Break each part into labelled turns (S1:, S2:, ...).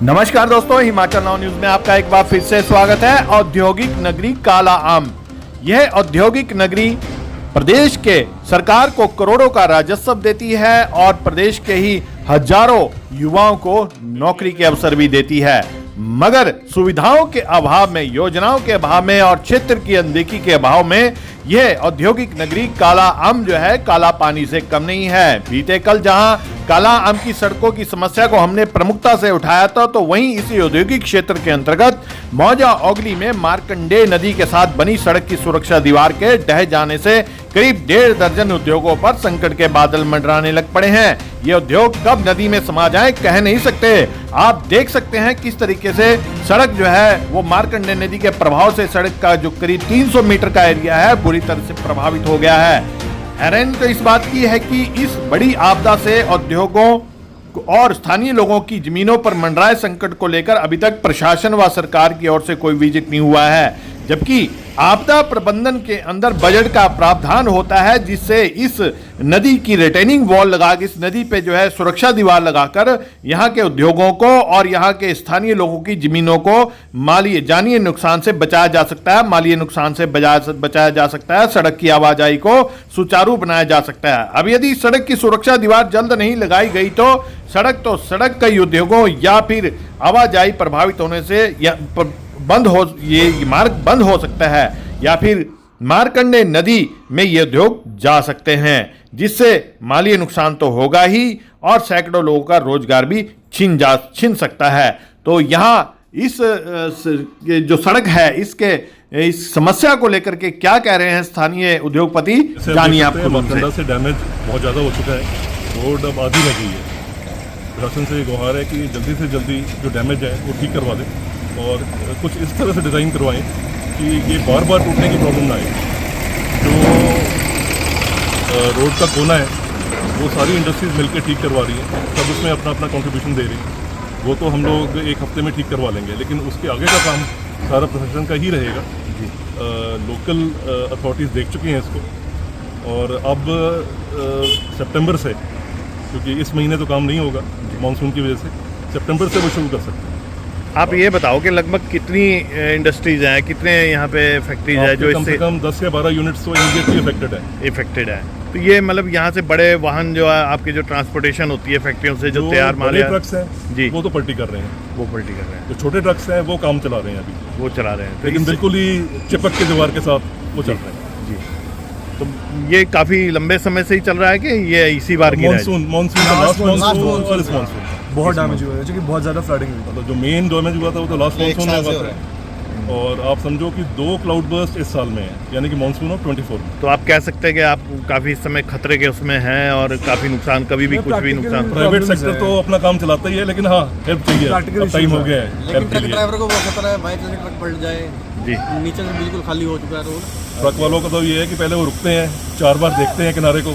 S1: नमस्कार दोस्तों, Himachal now news में आपका एक बार फिर से स्वागत है। औद्योगिक नगरी काला आम, यह औद्योगिक नगरी प्रदेश के सरकार को करोड़ों का राजस्व देती है और प्रदेश के ही हजारों युवाओं को नौकरी के अवसर भी देती है, मगर सुविधाओं के अभाव में, योजनाओं के अभाव में और क्षेत्र की अनदेखी के अभाव में यह औद्योगिक नगरी काला आम जो है काला पानी से कम नहीं है। बीते कल जहां काला आम की सड़कों की समस्या को हमने प्रमुखता से उठाया था, तो वहीं इसी औद्योगिक क्षेत्र के अंतर्गत मौजा ओगली में मार्कंडेय नदी के साथ बनी सड़क की सुरक्षा दीवार के ढह जाने से करीब 1.5 दर्जन उद्योगों पर संकट के बादल मंडराने लग पड़े हैं। ये उद्योग कब नदी में समा जाए कह नहीं सकते। आप देख सकते हैं किस तरीके से सड़क जो है वो मार्कंडेय नदी के प्रभाव से सड़क का जो करीब 300 मीटर का एरिया है बुरी तरह से प्रभावित हो गया है। हैरानी तो इस बात की है कि इस बड़ी आपदा से उद्योगों और स्थानीय लोगों की जमीनों पर मंडराए संकट को लेकर अभी तक प्रशासन व सरकार की ओर से कोई विजिट नहीं हुआ है, जबकि आपदा प्रबंधन के अंदर बजट का प्रावधान होता है जिससे इस नदी की रिटेनिंग वॉल लगा के इस नदी पे जो है सुरक्षा दीवार लगाकर यहाँ के उद्योगों को और यहाँ के स्थानीय लोगों की जमीनों को माली जानीय नुकसान से बचाया जा सकता है, माली नुकसान से बचाया जा सकता है, सड़क की आवाजाही को सुचारू बनाया जा सकता है। अब यदि सड़क की सुरक्षा दीवार जल्द नहीं लगाई गई तो सड़क कई उद्योगों या फिर आवाजाही प्रभावित होने से ये मार्ग बंद हो सकता है या फिर मार्कंडेय नदी में ये उद्योग जा सकते हैं, जिससे माली नुकसान तो होगा ही और सैकड़ों लोगों का रोजगार भी छिन सकता है। तो यहाँ इस जो सड़क है इस समस्या को लेकर के क्या कह रहे हैं स्थानीय उद्योगपति, जानिए आप।
S2: मार्कंडा से डैमेज बहुत ज़्यादा हो चुका है, रोड अब आधी रह गई है। प्रशासन से गुहार है कि जल्दी से जल्दी जो डैमेज है वो ठीक करवा दें और कुछ इस तरह से डिज़ाइन करवाएं कि ये बार बार टूटने की प्रॉब्लम ना आए। जो रोड का कोना है वो सारी इंडस्ट्रीज मिलकर ठीक करवा रही हैं, सब उसमें अपना अपना कंट्रीब्यूशन दे रही हैं। वो तो हम लोग एक हफ्ते में ठीक करवा लेंगे, लेकिन उसके आगे का काम सारा प्रशासन का ही रहेगा। लोकल अथॉरिटीज़ देख चुकी हैं इसको और अब सितंबर से, क्योंकि इस महीने तो काम नहीं होगा मानसून की वजह से, सितंबर से वो शुरू कर सकते हैं।
S1: आप ये बताओ कि लगभग कितनी इंडस्ट्रीज हैं, कितने यहाँ पे फैक्ट्रीज है जो
S2: कम से कम 10 से 12 यूनिट्स तो इमीडिएटली अफेक्टेड है।
S1: तो ये मतलब यहाँ से बड़े वाहन जो है आपकी जो ट्रांसपोर्टेशन होती है फैक्ट्रियों से जो तैयार माल
S2: ट्रक्स हैं जी वो तो पलटी कर रहे हैं, जो छोटे ट्रक्स हैं वो काम चला रहे हैं अभी, वो चला रहे हैं, लेकिन बिल्कुल ही चिपक के दीवार के साथ वो चल रहे हैं जी।
S1: तो ये काफी लंबे समय से ही चल रहा है कि ये इसी बार की
S2: मानसून और इस मानसून
S3: बहुत डैमेज हुआ है, क्योंकि बहुत ज़्यादा फ्लडिंग हुई।
S2: मतलब जो मेन डैमेज हुआ था वो तो लास्ट मानसून में हुआ था, और आप समझो कि 2 क्लाउड बर्स्ट इस साल में है, यानी कि मानसून ऑफ 24 में।
S1: तो आप कह सकते हैं कि आप काफी समय खतरे के उसमें हैं और काफी नुकसान, कभी भी कुछ भी नुकसान।
S2: प्राइवेट सेक्टर तो अपना काम चलाता ही है, लेकिन हाँ हेल्प चाहिए, टाइम हो गया है।
S4: ट्रक ड्राइवर को बहुत खतरा है, बाइक से ट्रक पलट जाए
S1: जी,
S4: नीचे से बिल्कुल खाली हो चुका है रोड।
S2: ट्रक वालों का तो ये है कि पहले वो रुकते हैं, 4 बार देखते हैं किनारे को,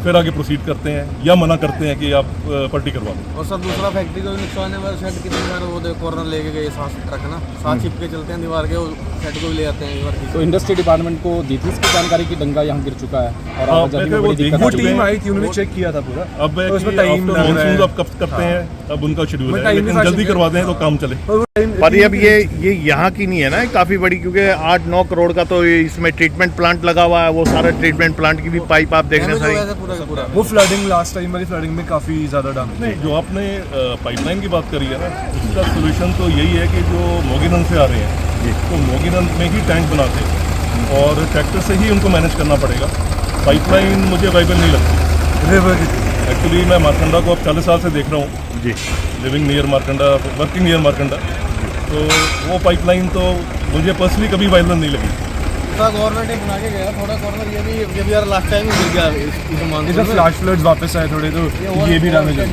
S2: फिर आगे प्रोसीड करते हैं या मना करते हैं कि आप पलटी करवा दो।
S4: और सर दूसरा फैक्ट्री को भी नुकसान है, शेड कितनी बार वो कॉर्नर लेके गए, साथ ट्रक ना साथ चिप के चलते हैं दीवार के, शेड को भी ले आते हैं।
S5: तो इंडस्ट्री डिपार्टमेंट को दी थी इसकी जानकारी की डंगा यहाँ गिर चुका है और
S3: वो टीम आई थी, उन्होंने चेक किया था पूरा।
S2: अब मानसून अब कब करते हैं, अब उनका शेड्यूल है, लेकिन जल्दी करवा दें तो काम चले।
S1: पर अब ये यहाँ की नहीं है ना, काफी बड़ी, क्योंकि 8-9 करोड़ का तो इसमें ट्रीटमेंट प्लांट लगा हुआ है, वो सारा ट्रीटमेंट प्लांट की भी पाइप आप देख रहे हैं।
S3: वो फ्लडिंग लास्ट टाइम वाली फ्लडिंग में काफी ज्यादा डैमेज।
S2: नहीं, जो आपने पाइपलाइन की बात करी है ना, इसका सोल्यूशन तो यही है कि जो मोगीनंद से आ रहे हैं तो मोगीनंद में ही टैंक बनाते हैं और ट्रैक्टर से ही उनको मैनेज करना पड़ेगा। पाइपलाइन मुझे वाइबल नहीं लगती
S3: रिवर की।
S2: एक्चुअली मैं मारकंडा को अब 40 साल से देख रहा हूँ जी, living near Markanda, working near Markanda, तो वो पाइपलाइन तो मुझे पर्सनली कभी वाइबल नहीं लगी।
S4: गवर्नमेंट ने बना के गया थोड़ा कॉर्नर, ये भी यार लास्ट टाइम गिर गया
S3: इधर फ्लैश फ्लड्स वापस आए थोड़े, तो ये भी डैमेज है।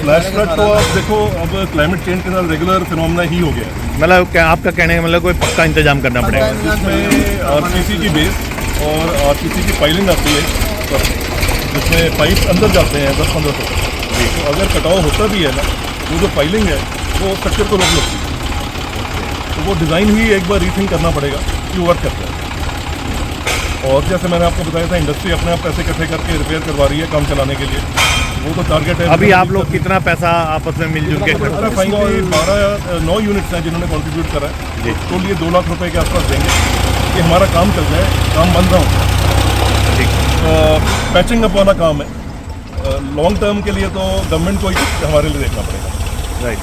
S2: फ्लैश फ्लड तो आप देखो, अब क्लाइमेट चेंज के साथ रेगुलर फिनोमेना ही हो गया है।
S1: मतलब आपका कहने का मतलब कोई पक्का इंतजाम करना पड़ेगा,
S2: जिसमें आरसीसी की बेस और आरसीसी की पाइलिंग आती है, जिसमें पाइप अंदर जाते हैं 10-15 फुट। तो अगर कटाव होता भी है ना, वो जो पाइलिंग है वो स्ट्रक्चर को रोक लगती है, तो वो डिज़ाइन ही एक बार रीथिंक करना पड़ेगा कि वर्क करता है। और जैसे मैंने आपको बताया था, इंडस्ट्री अपने आप पैसे इकट्ठे करके रिपेयर करवा रही है काम चलाने के लिए, वो तो टारगेट है।
S1: अभी आप लोग कितना पैसा आपस में मिलजुल के
S2: हमारा फाइनली 9 यूनिट्स हैं जिन्होंने कंट्रीब्यूट करा है, तो ये 2 लाख रुपए के आसपास देंगे कि हमारा काम चल जाए, काम बन रहा हो। पैचिंग अप वाला काम है, लॉन्ग टर्म के लिए तो गवर्नमेंट को ही हमारे लिए देखना पड़ेगा।
S1: राइट।